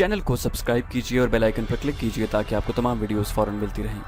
Channel को subscribe कीजिए और बेल आइकन पर क्लिक कीजिए ताकि आपको तमाम वीडियोस फौरन मिलती रहें।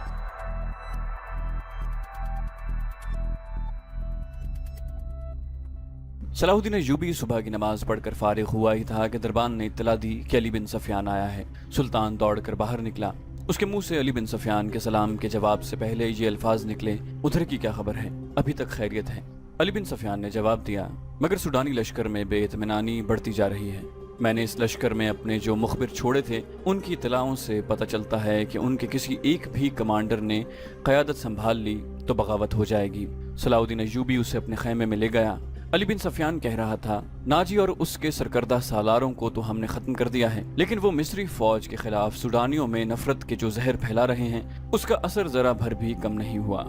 सलाहुद्दीन अय्यूबी सुबह की नमाज पढ़कर फारिग हुआ ही था कि दरबान ने इत्तला दी कि अली बिन सफियान आया है। सुल्तान दौड़कर बाहर निकला। उसके मुंह से अली बिन सफियान के सलाम के जवाब से पहले ये अल्फाज निकले, उधर की क्या खबर है, अभी तक खैरियत है। अली बिन सफियान ने जवाब दिया, मगर सुडानी लश्कर में बेइत्मीनानी बढ़ती जा रही है। मैंने इस लश्कर में अपने जो मुखबिर छोड़े थे उनकी इत्तलाओं से पता चलता है कि उनके किसी एक भी कमांडर ने क़यादत संभाल ली तो बगावत हो जाएगी। सलाहुद्दीन अय्यूबी उसे अपने खैमे में ले गया। अली बिन सफियान कह रहा था, नाजी और उसके सरकर्दा सालारों को तो हमने खत्म कर दिया है, लेकिन वो मिस्री फौज के खिलाफ सुडानियों में नफरत के जो जहर फैला रहे हैं उसका असर जरा भर भी कम नहीं हुआ।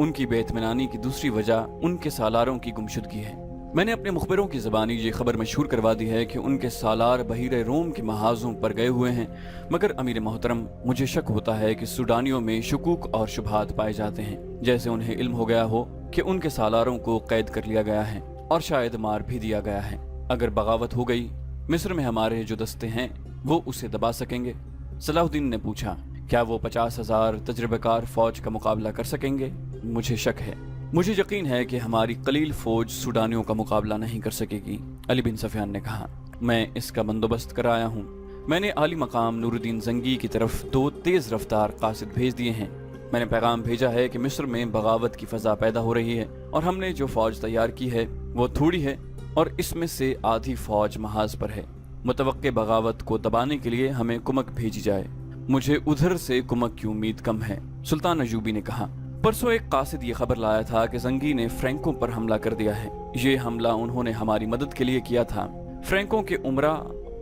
उनकी बेइत्मीनानी की दूसरी वजह उनके सालारों की गुमशुदगी है। मैंने अपने मुखबिरों की ज़बानी ये खबर मशहूर करवा दी है कि उनके सालार बहीरे रोम के महाजों पर गए हुए हैं, मगर अमीर मोहतरम मुझे शक होता है कि सुडानियों में शुकूक और शुबहात पाए जाते हैं, जैसे उन्हें इल्म हो गया हो कि उनके सालारों को कैद कर लिया गया है और शायद मार भी दिया गया है। अगर बगावत हो गई, मिस्र में हमारे जो दस्ते हैं वो उसे दबा सकेंगे। सलाहुद्दीन ने पूछा, क्या वो 50,000 तजर्बेकार फौज का मुकाबला कर सकेंगे? मुझे शक है। मुझे यकीन है कि हमारी कलील फौज सुडानियों का मुकाबला नहीं कर सकेगी। अली बिन सफियान ने कहा, मैं इसका बंदोबस्त कर आया हूँ। मैंने आली मकाम नूरुद्दीन जंगी की तरफ 2 तेज रफ्तार कासिद भेज दिए हैं। मैंने पैगाम भेजा है कि मिस्र में बगावत की फजा पैदा हो रही है और हमने जो फौज तैयार की है वो थोड़ी है और इसमें से आधी फौज महाज पर है। मुतवक्के बगावत को दबाने के लिए हमें कुमक भेजी जाए। मुझे उधर से कुमक की उम्मीद कम है। सुल्तान अय्यूबी ने कहा, परसों एक कासिद ये खबर लाया था कि जंगी ने फ्रैंकों पर हमला कर दिया है। ये हमला उन्होंने हमारी मदद के लिए किया था। फ्रैंकों के उमरा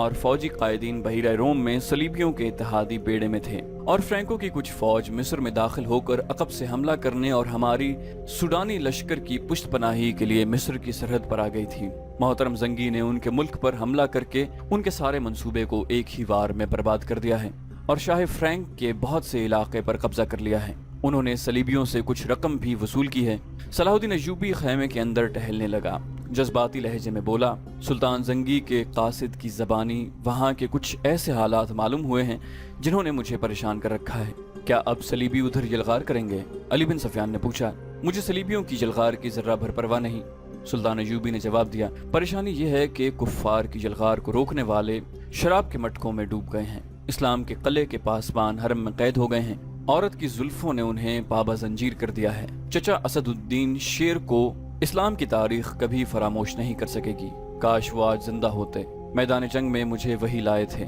और फौजी कायदीन बहीरा रोम में सलीबियों के इत्तेहादी बेड़े में थे और फ्रैंकों की कुछ फौज मिस्र में दाखिल होकर अकब से हमला करने और हमारी सुडानी लश्कर की पुष्टपनाही के लिए मिस्र की सरहद पर आ गई थी। मोहतरम जंगी ने उनके मुल्क पर हमला करके उनके सारे मंसूबे को एक ही वार में बर्बाद कर दिया है और शाह फ्रैंक के बहुत से इलाके पर कब्जा कर लिया है। उन्होंने सलीबियों से कुछ रकम भी वसूल की है। सलाहुद्दीन अय्यूबी खैमे के अंदर टहलने लगा। जज्बाती लहजे में बोला, सुल्तान जंगी के कासिद की ज़बानी वहाँ के कुछ ऐसे हालात मालूम हुए हैं जिन्होंने मुझे परेशान कर रखा है। क्या अब सलीबी उधर यलगार करेंगे? अली बिन सफियान ने पूछा। मुझे सलीबियों की यलगार की जर्रा भर परवाह नहीं। सुल्तान अय्यूबी ने जवाब दिया, परेशानी यह है कि कुफ्फार की यलगार को रोकने वाले शराब के मटकों में डूब गए हैं। इस्लाम के किले के पासबान हरम में कैद हो गए हैं। औरत की जुल्फों ने उन्हें पाबा जंजीर कर दिया है। चचा असदुद्दीन शेर को इस्लाम की तारीख कभी फरामोश नहीं कर सकेगी। काश वो आज जिंदा होते। मैदान जंग में मुझे वही लाए थे।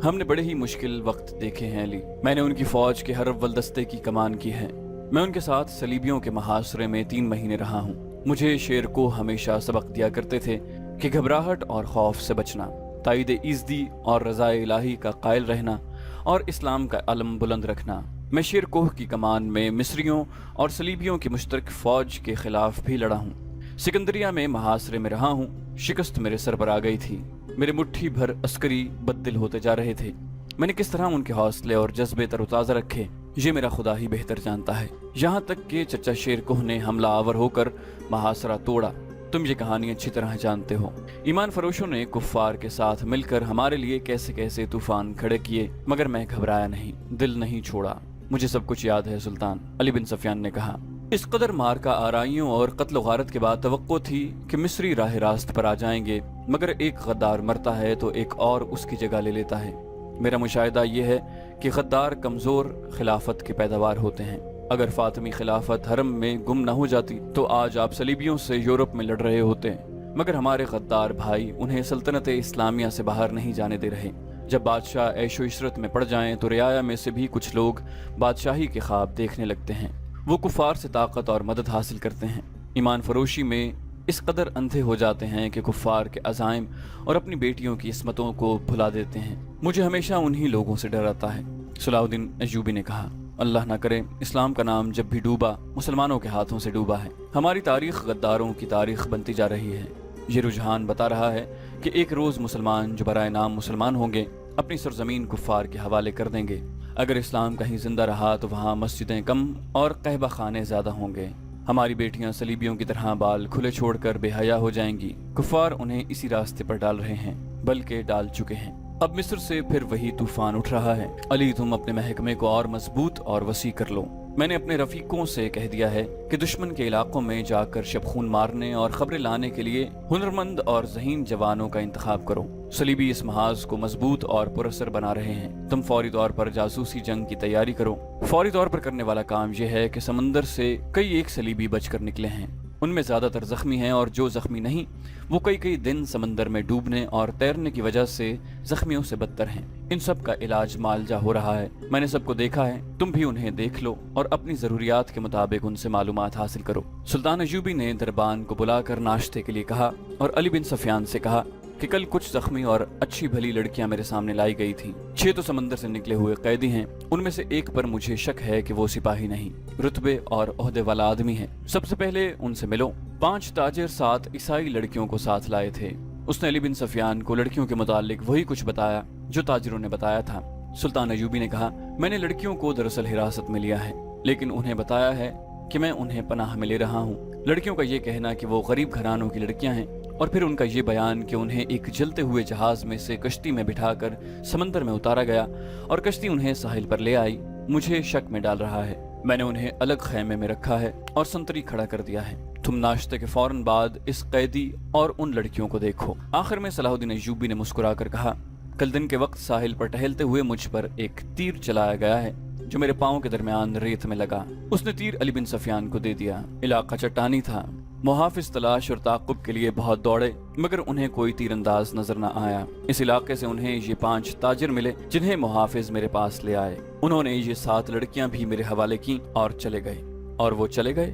हमने बड़े ही मुश्किल वक्त देखे हैं अली। मैंने उनकी फौज के हर अव्वल दस्ते की कमान की है। मैं उनके साथ सलीबियों के महासरे में 3 महीने रहा हूँ। मुझे शेर को हमेशा सबक दिया करते थे कि घबराहट और खौफ से बचना, ताईद इज़्दी और रज़ाए इलाही का कायल रहना और इस्लाम का अलम बुलंद रखना। मैं शेर कोह की कमान में मिस्रियों और सलीबियों की मुश्तरक फौज के खिलाफ भी लड़ा हूँ। सिकंदरिया में महासरे में रहा हूँ। शिकस्त मेरे सर पर आ गई थी। मेरे मुट्ठी भर अस्करी बददिल होते जा रहे थे। मैंने किस तरह उनके हौसले और जज्बे तरोताज़ा रखे ये मेरा खुदा ही बेहतर जानता है। यहाँ तक कि चचा शेर कोह ने हमला आवर होकर महासरा तोड़ा। तुम ये कहानी अच्छी तरह जानते हो। ईमान फरोशों ने कुफ्फार के साथ मिलकर हमारे लिए कैसे कैसे तूफान खड़े किए, मगर मैं घबराया नहीं, दिल नहीं छोड़ा। मुझे सब कुछ याद है सुल्तान। अली बिन सफियान ने कहा, इस कदर मार का आराइयों और कत्ल गारत के बाद तवक्को थी कि मिस्री राह रास्त पर आ जाएंगे, मगर एक गद्दार मरता है तो एक और उसकी जगह ले लेता है। मेरा मुशाहिदा ये है कि गद्दार कमजोर खिलाफत के पैदावार होते हैं। अगर फातिमी खिलाफत हरम में गुम न हो जाती तो आज आप सलीबियों से यूरोप में लड़ रहे होते, मगर हमारे गद्दार भाई उन्हें सल्तनत इस्लामिया से बाहर नहीं जाने दे रहे। जब बादशाह ऐशो इशरत में पड़ जाएं तो रियाया में से भी कुछ लोग बादशाही के ख्वाब देखने लगते हैं। वो कुफार से ताकत और मदद हासिल करते हैं। ईमान फरोशी में इस कदर अंधे हो जाते हैं कि कुफार के अज़ाइम और अपनी बेटियों की इस्मतों को भुला देते हैं। मुझे हमेशा उन्हीं लोगों से डर आता है। सलाहुद्दीन अय्यूबी ने कहा, अल्लाह ना करे इस्लाम का नाम जब भी डूबा मुसलमानों के हाथों से डूबा है। हमारी तारीख गद्दारों की तारीख बनती जा रही है। ये रुझान बता रहा है कि एक रोज़ मुसलमान जो बराए नाम मुसलमान होंगे अपनी सरजमीन कुफ्फार के हवाले कर देंगे। अगर इस्लाम कहीं जिंदा रहा तो वहाँ मस्जिदें कम और कहबा खाने ज़्यादा होंगे। हमारी बेटियां सलीबियों की तरह बाल खुले छोड़कर बेहया हो जाएंगी। कुफार उन्हें इसी रास्ते पर डाल रहे हैं, बल्कि डाल चुके हैं। अब मिस्र से फिर वही तूफान उठ रहा है। अली, तुम अपने महकमे को और मजबूत और वसी कर लो। मैंने अपने रफीकों से कह दिया है कि दुश्मन के इलाकों में जाकर शबखून मारने और खबरें लाने के लिए हुनरमंद और ज़हीन जवानों का इंतखाब करो। सलीबी इस महाज को मजबूत और पुरअसर बना रहे हैं। तुम फौरी तौर पर जासूसी जंग की तैयारी करो। फौरी तौर पर करने वाला काम यह है कि समंदर से कई एक सलीबी बचकर निकले हैं। उनमें ज्यादातर जख्मी हैं और जो जख्मी नहीं वो कई कई दिन समंदर में डूबने और तैरने की वजह से जख्मियों से बदतर हैं। इन सब का इलाज मालजा हो रहा है। मैंने सबको देखा है, तुम भी उन्हें देख लो और अपनी जरूरियात के मुताबिक उनसे मालूमात हासिल करो। सुल्तान अयूबी ने दरबान को बुलाकर नाश्ते के लिए कहा और अली बिन सफियान से कहा कि कल कुछ जख्मी और अच्छी भली लड़कियां मेरे सामने लाई गई थी। 6 तो समंदर से निकले हुए कैदी हैं। उनमें से एक पर मुझे शक है कि वो सिपाही नहीं, रुतबे और ओहदे वाला आदमी है। सबसे पहले उनसे मिलो। 5 ताजिर 7 ईसाई लड़कियों को साथ लाए थे। उसने अली बिन सफियान को लड़कियों के मुतालिक वही कुछ बताया जो ताजिरों ने बताया था। सुल्तान अयूबी ने कहा, मैंने लड़कियों को दरअसल हिरासत में लिया है, लेकिन उन्हें बताया है कि मैं उन्हें पनाह में ले रहा हूँ। लड़कियों का ये कहना कि वो गरीब घरानों की लड़कियां हैं और फिर उनका ये बयान कि उन्हें एक जलते हुए जहाज में से कश्ती में बिठाकर समंदर में उतारा गया और कश्ती उन्हें साहिल पर ले आई, मुझे शक में डाल रहा है। मैंने उन्हें अलग खैमे में रखा है और संतरी खड़ा कर दिया है। तुम नाश्ते के फौरन बाद इस कैदी और उन लड़कियों को देखो। आखिर में सलाहुद्दीन अय्यूबी ने मुस्कुराकर कहा, कल दिन के वक्त साहिल पर टहलते हुए मुझ पर एक तीर चलाया गया है जो मेरे पाँव के दरमियान रेत में लगा। उसने तीर अली बिन सफियान को दे दिया। इलाका चट्टानी था। मुहाफिज तलाश और ताकुब के लिए बहुत दौड़े मगर उन्हें कोई तीरंदाज नजर न आया। इस इलाके से उन्हें ये 5 ताजिर मिले जिन्हें मुहाफिज मेरे पास ले आए। उन्होंने ये 7 लड़कियां भी मेरे हवाले की और चले गए। और वो चले गए?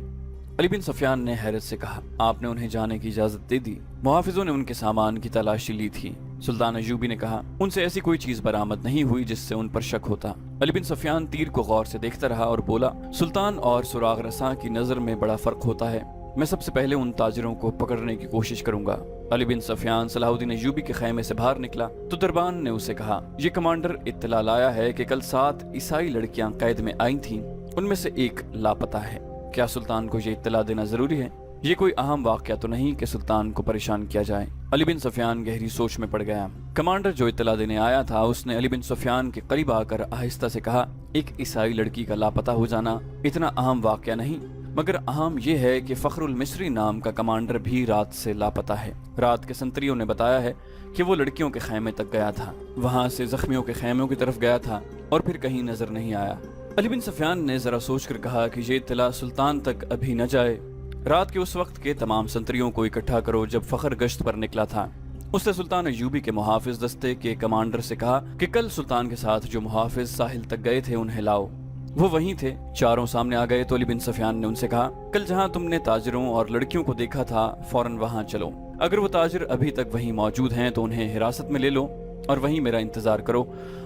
अली बिन सफियान ने हैरत से कहा, आपने उन्हें जाने की इजाजत दे दी? मुहाफिजों ने उनके सामान की तलाशी ली थी। सुल्तान अयूबी ने कहा, उनसे ऐसी कोई चीज बरामद नहीं हुई जिससे उन पर शक होता। अली बिन सफियान तीर को गौर से देखता रहा और बोला, सुल्तान और सुराग रसा की नजर में बड़ा फर्क होता है। मैं सबसे पहले उन ताजिरों को पकड़ने की कोशिश करूंगा। अली बिन सफियान सलाहुद्दीन अय्यूबी के खैमे से बाहर निकला तो दरबान ने उसे कहा, ये कमांडर इत्तला लाया है कि कल 7 ईसाई लड़कियां कैद में आई थीं, उनमें से एक लापता है। क्या सुल्तान को ये इत्तला देना जरूरी है? ये कोई अहम वाकया तो नहीं कि सुल्तान को परेशान किया जाए। अली बिन सफियान गहरी सोच में पड़ गया। कमांडर जो इत्तला देने आया था उसने अली बिन सफियान के करीब आकर आहिस्ता से कहा, एक ईसाई लड़की का लापता हो जाना इतना अहम वाकया नहीं, मगर अहम यह है कि फखरुल मिस्री नाम का कमांडर भी रात से लापता है। रात के संतरियों ने बताया है कि वो लड़कियों के खैमे तक गया था, वहां से जख्मियों के खैमों की तरफ गया था और फिर कहीं नजर नहीं आया। अली बिन सफियान ने जरा सोचकर कहा कि ये इत्तला सुल्तान तक अभी न जाए। रात के उस वक्त के तमाम संतरियों को इकट्ठा करो जब फखर गश्त पर निकला था। उसने सुल्तान अय्यूबी के मुहाफिज दस्ते के कमांडर से कहा कि कल सुल्तान के साथ जो मुहाफिज साहिल तक गए थे उन्हें लाओ। वो वहीं थे। चारों सामने आ गए तो अली बिन सफियान ने उनसे कहा, कल जहां तुमने ताजिरों और लड़कियों को देखा था फौरन वहां चलो। अगर वो ताजिर अभी तक वहीं मौजूद हैं तो उन्हें हिरासत में ले लो और वहीं मेरा इंतजार करो,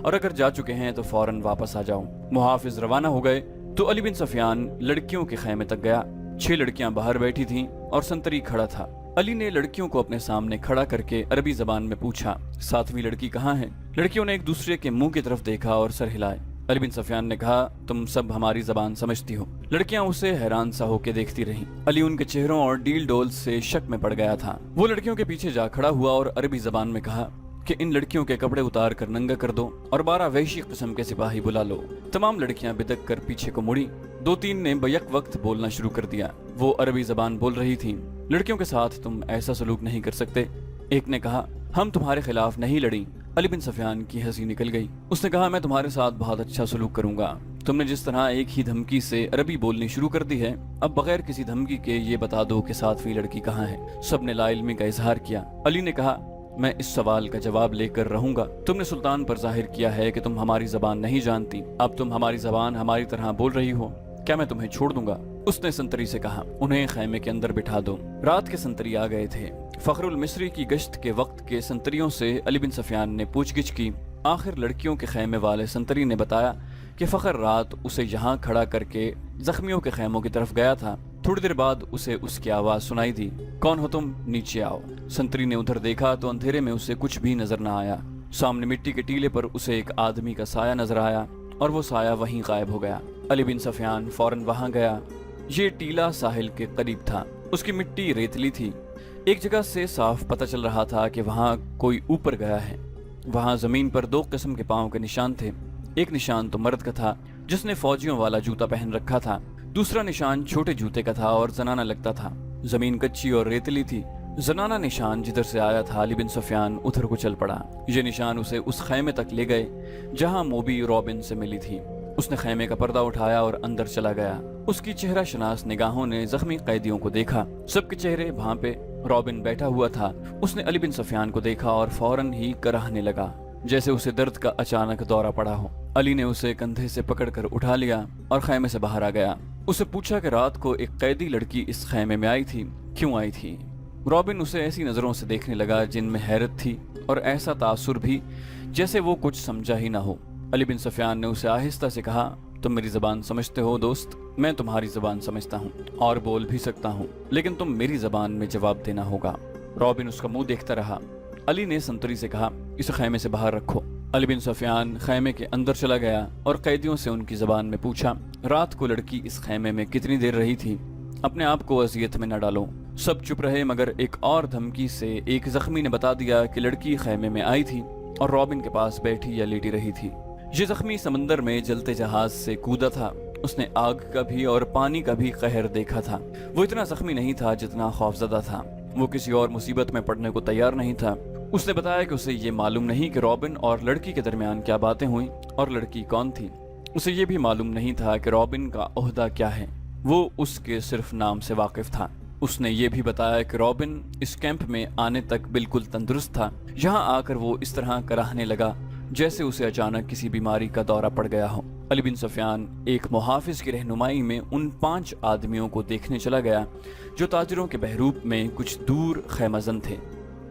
और अगर जा चुके हैं तो फौरन वापस आ जाओ। मुहाफिज रवाना हो गए तो अली बिन सफियान लड़कियों के खैमे तक गया। 6 लड़कियां बाहर बैठी थीं और संतरी खड़ा था। अली ने लड़कियों को अपने सामने खड़ा करके अरबी जबान में पूछा, 7वीं लड़की कहाँ है? लड़कियों ने एक दूसरे के मुंह की तरफ देखा और सर हिलाए। अली बिन सफियान ने कहा, तुम सब हमारी जबान समझती हो। लड़कियां उसे हैरान सा होकर देखती रहीं। अली उनके चेहरों और डील डोल से शक में पड़ गया था। वो लड़कियों के पीछे जा खड़ा हुआ और अरबी जबान में कहा कि इन लड़कियों के कपड़े उतार कर नंगा कर दो और 12 वैशी किस्म के सिपाही बुला लो। तमाम लड़कियां बिदक कर पीछे को मुड़ी। 2-3 ने बैक वक्त बोलना शुरू कर दिया। वो अरबी जबान बोल रही थीं। लड़कियों के साथ तुम ऐसा सलूक नहीं कर सकते। एक ने कहा, हम तुम्हारे खिलाफ नहीं लड़ी। अली बिन सफियान की हंसी निकल गई। उसने कहा, मैं तुम्हारे साथ बहुत अच्छा सलूक करूंगा। तुमने जिस तरह एक ही धमकी से अरबी बोलनी शुरू कर दी है, अब बगैर किसी धमकी के ये बता दो कि 7वीं लड़की कहाँ है। सबने लाइल्मी का इजहार किया। अली ने कहा, मैं इस सवाल का जवाब लेकर रहूंगा। तुमने सुल्तान पर जाहिर किया है कि तुम हमारी जबान नहीं जानती। अब तुम हमारी जबान हमारी तरह बोल रही हो, क्या मैं तुम्हें छोड़ दूंगा? उसने संतरी से कहा, उन्हें खैमे के अंदर बिठा दो। रात के संतरी आ गए थे। फखरुल मिस्री की गश्त के वक्त के संतरियों से अली बिन सफियान ने पूछगिछ की। आखिर लड़कियों के खैमे वाले संतरी ने बताया कि फखर रात उसे यहाँ खड़ा करके जख्मियों के खैमों की तरफ गया था। थोड़ी देर बाद उसे उसकी आवाज सुनाई दी, कौन हो तुम? नीचे आओ। संतरी ने उधर देखा तो अंधेरे में उसे कुछ भी नजर न आया। सामने मिट्टी के टीले पर उसे एक आदमी का साया नजर आया और वो साया वहीं गायब हो गया। अली बिन सफियान फौरन वहां गया। ये टीला साहिल के करीब था। उसकी मिट्टी रेतली थी। एक जगह से साफ पता चल रहा था कि वहां कोई ऊपर गया है। वहाँ जमीन पर दो किस्म के पाँव के निशान थे। एक निशान तो मर्द का था जिसने फौजियों वाला जूता पहन रखा था, दूसरा निशान छोटे जूते का था और जनाना लगता था। जमीन कच्ची और रेतली थी। जनाना निशान जिधर से आया था अली बिन सुफियान उधर को चल पड़ा। ये निशान उसे उस खैमे तक ले गए जहाँ मोबी रॉबिन से मिली थी। उसने खैमे का पर्दा उठाया और अंदर चला गया। उसकी चेहरा शनास निगाहों ने जख्मी कैदियों को देखा। सबके चेहरे भांपे। रॉबिन बैठा हुआ था। उसने अली बिन सुफियान को देखा और फौरन ही कराहने लगा, जैसे उसे दर्द का अचानक दौरा पड़ा हो। अली ने उसे कंधे से पकड़कर उठा लिया और खैमे से बाहर आ गया। उसे पूछा कि रात को एक कैदी लड़की इस खैमे में आई थी, क्यों आई थी? रॉबिन उसे ऐसी नजरों से देखने लगा जिनमें हैरत थी और ऐसा तासुर भी जैसे वो कुछ समझा ही ना हो। अली बिन सुफियान ने उसे आहिस्ता से कहा, तुम मेरी जबान समझते हो दोस्त? मैं तुम्हारी जबान समझता हूँ और बोल भी सकता हूँ, लेकिन तुम मेरी जबान में जवाब देना होगा। रॉबिन उसका मुंह देखता रहा। अली ने संतरी से कहा, इसे खैमे से बाहर रखो। अली बिन सुफियान खैमे के अंदर चला गया और कैदियों से उनकी जबान में पूछा, रात को लड़की इस खैमे में कितनी देर रही थी? अपने आप को अजियत में न डालो। सब चुप रहे, मगर एक और धमकी से एक जख्मी ने बता दिया कि लड़की खैमे में आई थी और रॉबिन के पास बैठी या लेटी रही थी। ये जख्मी समंदर में जलते जहाज से कूदा था। उसने आग का भी और पानी का भी कहर देखा था। वो इतना जख्मी नहीं था जितना खौफजदा था। वो किसी और मुसीबत में पड़ने को तैयार नहीं था। उसने बताया कि उसे ये मालूम नहीं कि रॉबिन और लड़की के दरमियान क्या बातें हुई और लड़की कौन थी। उसे ये भी मालूम नहीं था कि रॉबिन का ओहदा क्या है। वो उसके सिर्फ नाम से वाकिफ था। उसने ये भी बताया कि रॉबिन इस कैंप में आने तक बिल्कुल तंदुरुस्त था। यहाँ आकर वो इस तरह कराहने लगा जैसे उसे अचानक किसी बीमारी का दौरा पड़ गया हो। अली बिन सुफियान एक मुहाफिज की रहनुमाई में उन 5 आदमियों को देखने चला गया जो ताजिरों के बहरूप में कुछ दूर खैमजन थे।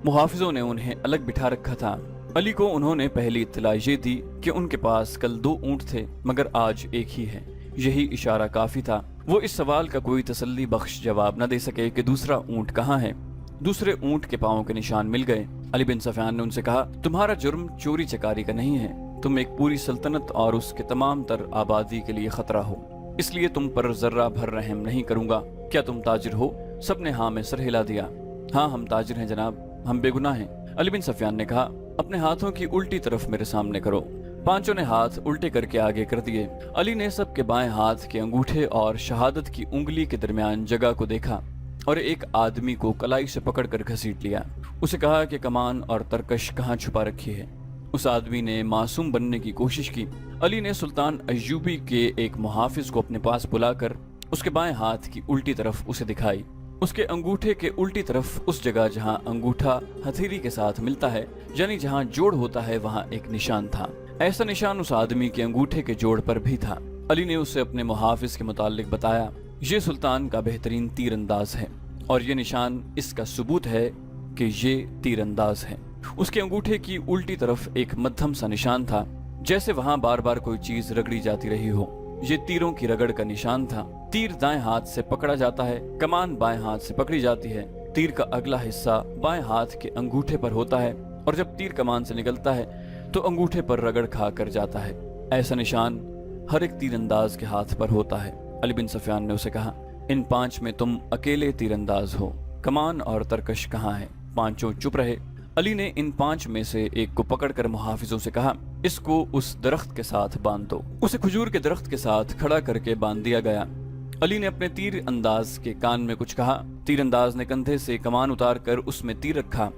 मुहाफिजों ने उन्हें अलग बिठा रखा था। अली को उन्होंने पहली इत्तला ये दी कि उनके पास कल 2 ऊँट थे मगर आज एक ही है। यही इशारा काफी था। वो इस सवाल का कोई तसल्ली बख्श जवाब न दे सके कि दूसरा ऊँट कहाँ है। दूसरे ऊँट के पाँव के निशान मिल गए। अली बिन सुफियान ने उनसे कहा, तुम्हारा जुर्म चोरी चकारी का नहीं है। तुम एक पूरी सल्तनत और उसके तमाम तर आबादी के लिए खतरा हो, इसलिए तुम पर जर्रा भर रहम नहीं करूंगा। क्या तुम ताजिर हो? सबने हाँ में सर हिला दिया। हाँ, हम ताजिर हैं जनाब, हम बेगुनाह हैं। अली बिन सुफियान ने कहा, अपने हाथों की उल्टी तरफ मेरे सामने करो। 5 ने हाथ उल्टे करके आगे कर दिए। अली ने सबके बाएं हाथ के अंगूठे और शहादत की उंगली के दरमियान जगह को देखा और एक आदमी को कलाई से पकड़कर घसीट लिया। उसे कहा कि कमान और तरकश कहाँ छुपा रखी है। उस आदमी ने मासूम बनने की कोशिश की। अली ने सुल्तान अय्यूबी के एक मुहाफिज को अपने पास बुलाकर उसके बाएं हाथ की उल्टी तरफ उसे दिखाई। उसके अंगूठे के उल्टी तरफ उस जगह जहां अंगूठा हथेली के साथ मिलता है, यानी जहां जोड़ होता है, वहां एक निशान था। ऐसा निशान उस आदमी के अंगूठे के जोड़ पर भी था। अली ने उसे अपने मुहाफिज के मुतालिक बताया, ये सुल्तान का बेहतरीन तीरंदाज है और ये निशान इसका सबूत है कि ये तीरंदाज है। उसके अंगूठे की उल्टी तरफ एक मध्यम सा निशान था, जैसे वहां बार बार कोई चीज रगड़ी जाती रही हो। ये तीरों की रगड़ का निशान था। तीर दाएं हाथ से पकड़ा जाता है, कमान बाएं हाथ से पकड़ी जाती है। तीर का अगला हिस्सा बाएं हाथ के अंगूठे पर होता है और जब तीर कमान से निकलता है तो अंगूठे पर रगड़ खा कर जाता है। ऐसा निशान हर एक तीरंदाज के हाथ पर होता है। अली बिन सुफियान ने उसे कहा, इन 5 में तुम अकेले तीरंदाज हो, कमान और तरकश कहाँ है? 5 चुप रहे। अली ने इन 5 में से एक को पकड़कर मुहाफिजों से कहा, इसको उस दरख्त के साथ बांध दो। उसे खजूर के दरख्त के साथ खड़ा करके बांध दिया गया। अली ने अपने तीर अंदाज के कान में कुछ कहा। तीरंदाज ने कंधे से कमान उतार कर उसमें तीर रखा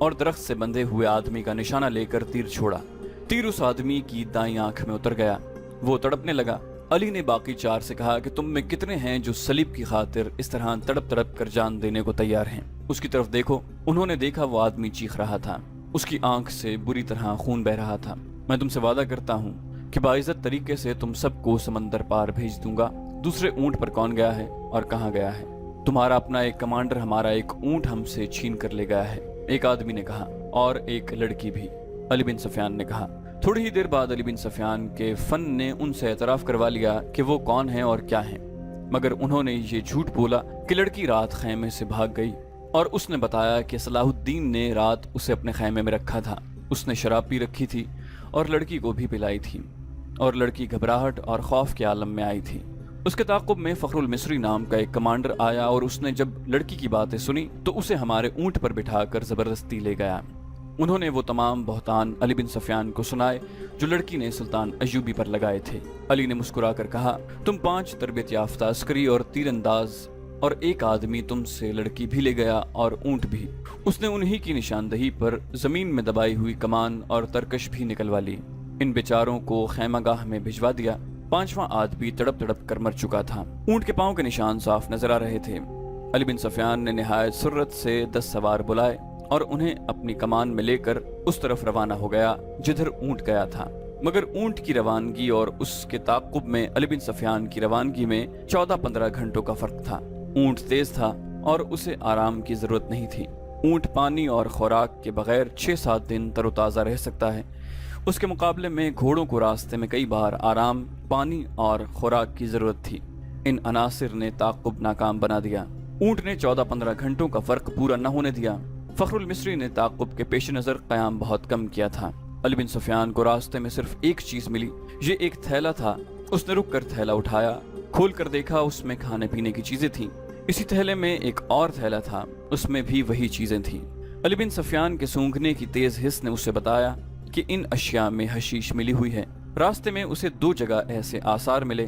और दरख्त से बंधे हुए आदमी का निशाना लेकर तीर छोड़ा। तीर उस आदमी की दाईं आंख में उतर गया। वो तड़पने लगा। अली ने बाकी 4 से कहा कि तुम में कितने हैं जो सलीब की खातिर इस तरह तड़प तड़प कर जान देने को तैयार हैं? उसकी तरफ देखो। उन्होंने देखा वो आदमी चीख रहा था। उसकी आंख से बुरी तरह खून बह रहा था। मैं तुमसे वादा करता हूँ कि बाइज्जत तरीके से तुम सबको समंदर पार भेज दूंगा। दूसरे ऊंट पर कौन गया है और कहाँ गया है? तुम्हारा अपना एक कमांडर हमारा एक ऊंट हमसे छीन कर ले गया है, एक आदमी ने कहा, और एक लड़की भी, अली बिन सुफियान ने कहा। थोड़ी ही देर बाद अली बिन सुफियान के फन ने उनसे एतराफ करवा लिया कि वो कौन है और क्या है, मगर उन्होंने ये झूठ बोला कि लड़की रात खैमे से भाग गई और उसने बताया कि सलाहुद्दीन ने रात उसे अपने खैमे में रखा था। उसने शराब पी रखी थी और लड़की को भी पिलाई थी और लड़की घबराहट और खौफ के आलम में आई थी। उसके ताक़ुब में फ़खरुल मिस्री नाम का एक कमांडर आया और उसने जब लड़की की बातें सुनी तो उसे हमारे ऊंट पर बिठाकर ज़बरदस्ती ले गया। انہوں نے وہ تمام بہتان علی بن سفیان کو سنائے جو لڑکی نے سلطان ایوبی پر لگائے تھے۔ علی نے مسکرا کر کہا، تم 5 تربیت یافتہ عسکری اور تیر انداز اور ایک آدمی تم سے لڑکی بھی لے گیا اور اونٹ بھی۔ اس نے انہی کی نشاندہی پر زمین میں دبائی ہوئی کمان اور ترکش بھی نکلوا لی۔ ان بیچاروں کو خیمہ گاہ میں بھجوا دیا۔ 5واں آدمی تڑپ تڑپ کر مر چکا تھا۔ اونٹ کے پاؤں کے نشان صاف نظر آ رہے تھے۔ علی بن سفیان نے نہایت سرعت سے 10 سوار بلائے اور انہیں اپنی کمان میں لے کر اس طرف روانہ ہو گیا جدھر اونٹ گیا تھا۔ مگر اونٹ کی روانگی اور اس کے تعاقب میں علی بن سفیان کی روانگی میں 14-15 گھنٹوں کا فرق تھا۔ اونٹ تیز تھا اور اسے آرام کی ضرورت نہیں تھی۔ اونٹ پانی اور خوراک کے بغیر 6-7 دن تر و تازہ رہ سکتا ہے۔ اس کے مقابلے میں گھوڑوں کو راستے میں کئی بار آرام، پانی اور خوراک کی ضرورت تھی۔ ان عناصر نے تعاقب ناکام بنا دیا۔ اونٹ نے 14-15 گھنٹوں کا فرق پورا نہ ہونے دیا۔ فخر المصری نے تعاقب کے پیش نظر قیام بہت کم کیا تھا۔ علی بن سفیان کو راستے میں صرف ایک چیز ملی، یہ ایک تھیلا تھا۔ اس نے رک کر تھیلا اٹھایا، کھول کر دیکھا، اس میں کھانے پینے کی چیزیں تھیں۔ اسی تھیلے میں ایک اور تھیلا تھا، اس میں بھی وہی چیزیں تھیں۔ علی بن سفیان کے سونگھنے کی تیز حس نے اسے بتایا کہ ان اشیاء میں حشیش ملی ہوئی ہے۔ راستے میں اسے 2 جگہ ایسے آثار ملے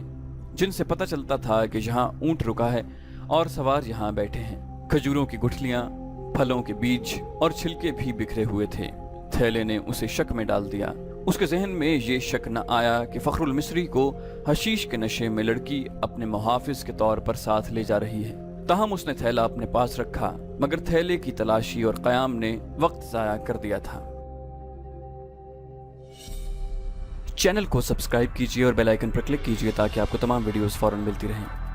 جن سے پتہ چلتا تھا کہ یہاں اونٹ رکا ہے اور سوار یہاں بیٹھے ہیں۔ کھجوروں کی گٹھلیاں، پھلوں کے بیج اور چھلکے بھی بکھرے ہوئے تھے۔ تھیلے نے اسے شک میں ڈال دیا۔ اس کے ذہن میں یہ شک نہ آیا کہ فخر المصری کو حشیش کے نشے میں لڑکی اپنے محافظ کے طور پر ساتھ لے جا رہی ہے۔ تاہم اس نے تھیلا اپنے پاس رکھا، مگر تھیلے کی تلاشی اور قیام نے وقت ضائع کر دیا تھا۔ چینل کو سبسکرائب کیجیے اور بیل آئیکن پر کلک کیجیے تاکہ آپ کو تمام ویڈیوز فوراً ملتی رہیں۔